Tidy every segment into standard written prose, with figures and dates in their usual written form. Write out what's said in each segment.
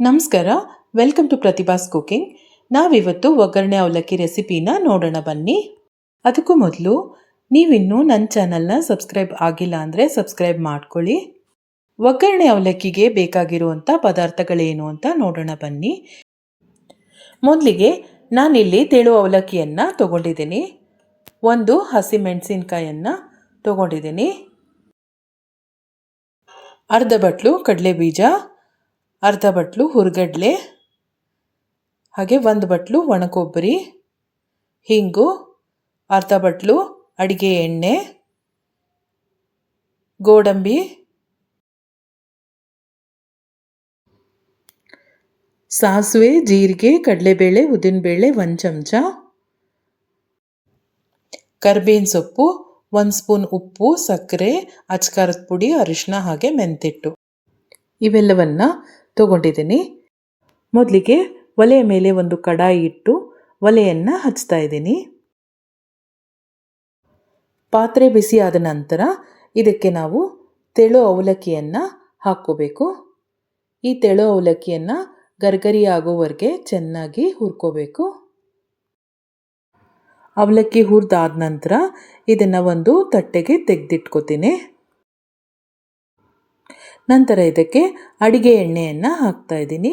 ನಮಸ್ಕಾರ, welcome to ಪ್ರತಿಭಾಸ್ cooking. ನಾವಿವತ್ತು ಒಗ್ಗರಣೆ ಅವಲಕ್ಕಿ ರೆಸಿಪಿನ ನೋಡೋಣ ಬನ್ನಿ. ಅದಕ್ಕೂ ಮೊದಲು ನೀವಿನ್ನೂ ನನ್ನ ಚಾನಲ್ನ ಸಬ್ಸ್ಕ್ರೈಬ್ ಆಗಿಲ್ಲ ಅಂದರೆ ಸಬ್ಸ್ಕ್ರೈಬ್ ಮಾಡ್ಕೊಳ್ಳಿ. ಒಗ್ಗರಣೆ ಅವಲಕ್ಕಿಗೆ ಬೇಕಾಗಿರುವಂಥ ಪದಾರ್ಥಗಳೇನು ಅಂತ ನೋಡೋಣ ಬನ್ನಿ. ಮೊದಲಿಗೆ ನಾನಿಲ್ಲಿ ತೆಳು ಅವಲಕ್ಕಿಯನ್ನು ತೊಗೊಂಡಿದ್ದೀನಿ. ಒಂದು ಹಸಿಮೆಣಸಿನ್ಕಾಯನ್ನು ತೊಗೊಂಡಿದ್ದೀನಿ. ಅರ್ಧ ಬಟ್ಲು ಕಡಲೆ ಬೀಜ, ಅರ್ಧ ಬಟ್ಲು ಹುರ್ಗಡ್ಲೆ, ಹಾಗೆ ಒಂದು ಬಟ್ಲು ಒಣಕೊಬ್ಬರಿ, ಹಿಂಗು, ಅರ್ಧ ಬಟ್ಲು ಅಡಿಗೆ ಎಣ್ಣೆ, ಗೋಡಂಬಿ, ಸಾಸಿವೆ, ಜೀರಿಗೆ, ಕಡಲೆಬೇಳೆ, ಉದ್ದಿನಬೇಳೆ 1 ಚಮಚ, ಕರಿಬೇವಿನ ಸೊಪ್ಪು, 1 ಸ್ಪೂನ್ ಉಪ್ಪು, ಸಕ್ಕರೆ, ಅಚ್ಕಾರದ ಪುಡಿ, ಅರಿಶಿನ ಹಾಗೆ ಮೆಂತಿಟ್ಟು ಇವೆಲ್ಲವನ್ನು ತಗೊಂಡಿದ್ದೀನಿ. ಮೊದಲಿಗೆ ಒಲೆಯ ಮೇಲೆ ಒಂದು ಕಡಾಯಿ ಇಟ್ಟು ಒಲೆಯನ್ನು ಹಚ್ತಾ ಇದ್ದೀನಿ. ಪಾತ್ರೆ ಬಿಸಿ ಆದ ನಂತರ ಇದಕ್ಕೆ ನಾವು ತೆಳು ಅವಲಕ್ಕಿಯನ್ನು ಹಾಕ್ಕೋಬೇಕು. ಈ ತೆಳು ಅವಲಕ್ಕಿಯನ್ನು ಗರ್ಗರಿ ಆಗೋವರೆಗೆ ಚೆನ್ನಾಗಿ ಹುರ್ಕೋಬೇಕು. ಅವಲಕ್ಕಿ ಹುರಿದಾದ ನಂತರ ಇದನ್ನು ಒಂದು ತಟ್ಟೆಗೆ ತೆಗೆದಿಟ್ಕೋತೀನಿ. ನಂತರ ಇದಕ್ಕೆ ಅಡಿಗೆ ಎಣ್ಣೆಯನ್ನು ಹಾಕ್ತಾ ಇದ್ದೀನಿ.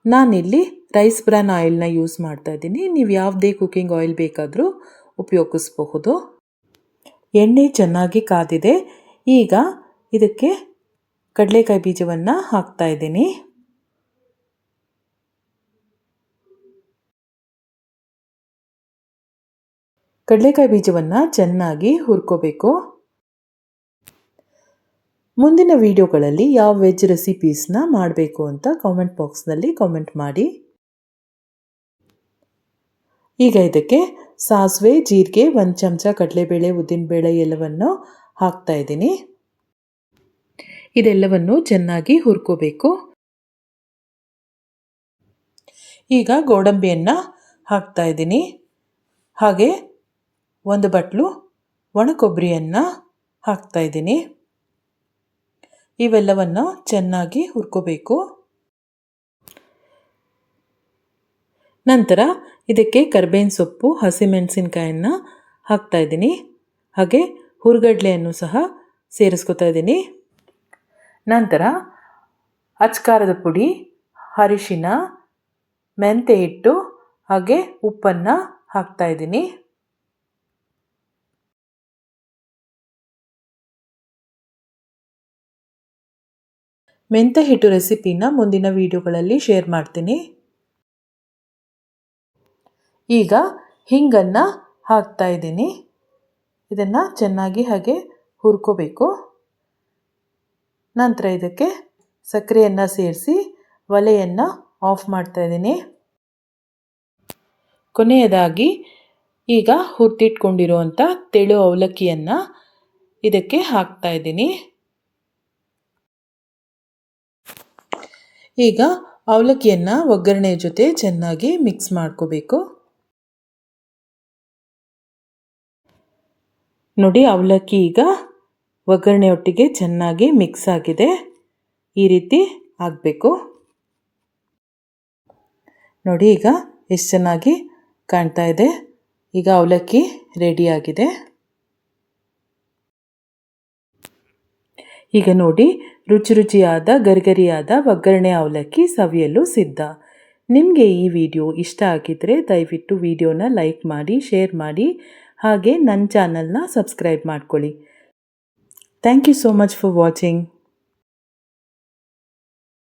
ನಾನಿಲ್ಲಿ ರೈಸ್ ಬ್ರಾನ್ ಆಯಿಲ್ನ ಯೂಸ್ ಮಾಡ್ತಾ ಇದ್ದೀನಿ. ನೀವು ಯಾವುದೇ ಕುಕಿಂಗ್ ಆಯಿಲ್ ಬೇಕಾದರೂ ಉಪಯೋಗಿಸಬಹುದು. ಎಣ್ಣೆ ಚೆನ್ನಾಗಿ ಕಾದಿದೆ. ಈಗ ಇದಕ್ಕೆ ಕಡಲೆಕಾಯಿ ಬೀಜವನ್ನು ಹಾಕ್ತಾ ಇದ್ದೀನಿ. ಕಡಲೆಕಾಯಿ ಬೀಜವನ್ನು ಚೆನ್ನಾಗಿ ಹುರ್ಕೋಬೇಕು. ಮುಂದಿನ ವಿಡಿಯೋಗಳಲ್ಲಿ ಯಾವ ವೆಜ್ ರೆಸಿಪೀಸ್ನ ಮಾಡಬೇಕು ಅಂತ ಕಾಮೆಂಟ್ ಬಾಕ್ಸ್ನಲ್ಲಿ ಕಾಮೆಂಟ್ ಮಾಡಿ. ಈಗ ಇದಕ್ಕೆ ಸಾಸಿವೆ, ಜೀರಿಗೆ, 1 ಚಮಚ ಕಡಲೆಬೇಳೆ, ಉದ್ದಿನಬೇಳೆ ಎಲ್ಲವನ್ನು ಹಾಕ್ತಾ ಇದ್ದೀನಿ. ಇದೆಲ್ಲವನ್ನು ಚೆನ್ನಾಗಿ ಹುರ್ಕೋಬೇಕು. ಈಗ ಗೋಡಂಬಿಯನ್ನು ಹಾಕ್ತಾ ಇದ್ದೀನಿ. ಹಾಗೆ 1 ಬಟ್ಲು ಒಣ ಕೊಬ್ಬರಿಯನ್ನು ಹಾಕ್ತಾ ಇದ್ದೀನಿ. ಇವೆಲ್ಲವನ್ನು ಚೆನ್ನಾಗಿ ಹುರ್ಕೋಬೇಕು. ನಂತರ ಇದಕ್ಕೆ ಕರಿಬೇವಿನ ಸೊಪ್ಪು, ಹಸಿಮೆಣಸಿನ್ಕಾಯನ್ನು ಹಾಕ್ತಾ ಇದ್ದೀನಿ. ಹಾಗೆ ಹುರ್ಗಡ್ಲೆಯನ್ನು ಸಹ ಸೇರಿಸ್ಕೊತಾ ಇದ್ದೀನಿ. ನಂತರ ಅಚ್ಕಾರದ ಪುಡಿ, ಅರಿಶಿನ, ಮೆಂತೆ ಹಿಟ್ಟು ಹಾಗೆ ಉಪ್ಪನ್ನು ಹಾಕ್ತಾ ಇದ್ದೀನಿ. ಮೆಂತೆ ಹಿಟ್ಟು ರೆಸಿಪಿನ ಮುಂದಿನ ವಿಡಿಯೋಗಳಲ್ಲಿ ಶೇರ್ ಮಾಡ್ತೀನಿ. ಈಗ ಹಿಂಗನ್ನು ಹಾಕ್ತಾ ಇದ್ದೀನಿ. ಇದನ್ನು ಚೆನ್ನಾಗಿ ಹಾಗೆ ಹುರ್ಕೋಬೇಕು. ನಂತರ ಇದಕ್ಕೆ ಸಕ್ಕರೆಯನ್ನು ಸೇರಿಸಿ ಒಲೆಯನ್ನು ಆಫ್ ಮಾಡ್ತಾ ಇದ್ದೀನಿ. ಕೊನೆಯದಾಗಿ ಈಗ ಹುರಿದಿಟ್ಕೊಂಡಿರುವಂಥ ತೆಳು ಅವಲಕ್ಕಿಯನ್ನು ಇದಕ್ಕೆ ಹಾಕ್ತಾ ಇದ್ದೀನಿ. ಈಗ ಅವಲಕ್ಕಿಯನ್ನು ಒಗ್ಗರಣೆ ಜೊತೆ ಚೆನ್ನಾಗಿ ಮಿಕ್ಸ್ ಮಾಡ್ಕೋಬೇಕು. ನೋಡಿ, ಅವಲಕ್ಕಿ ಈಗ ಒಗ್ಗರಣೆಯೊಟ್ಟಿಗೆ ಚೆನ್ನಾಗಿ ಮಿಕ್ಸ್ ಆಗಿದೆ. ಈ ರೀತಿ ಆಗಬೇಕು. ನೋಡಿ ಈಗ ಎಷ್ಟು ಚೆನ್ನಾಗಿ ಕಾಣ್ತಾ ಇದೆ. ಈಗ ಅವಲಕ್ಕಿ ರೆಡಿಯಾಗಿದೆ. ಈಗ ನೋಡಿ, ರುಚಿ ರುಚಿಯಾದ ಗರಿಗರಿಯಾದ ಒಗ್ಗರಣೆ ಅವಲಕ್ಕಿ ಸವಿಯಲು ಸಿದ್ಧ. ನಿಮಗೆ ಈ ವಿಡಿಯೋ ಇಷ್ಟ ಆಗಿದ್ದರೆ ದಯವಿಟ್ಟು ವಿಡಿಯೋನ ಲೈಕ್ ಮಾಡಿ, ಶೇರ್ ಮಾಡಿ, ಹಾಗೆ ನನ್ನ ಚಾನಲ್ನ ಸಬ್ಸ್ಕ್ರೈಬ್ ಮಾಡ್ಕೊಳ್ಳಿ. Thank you so much for watching.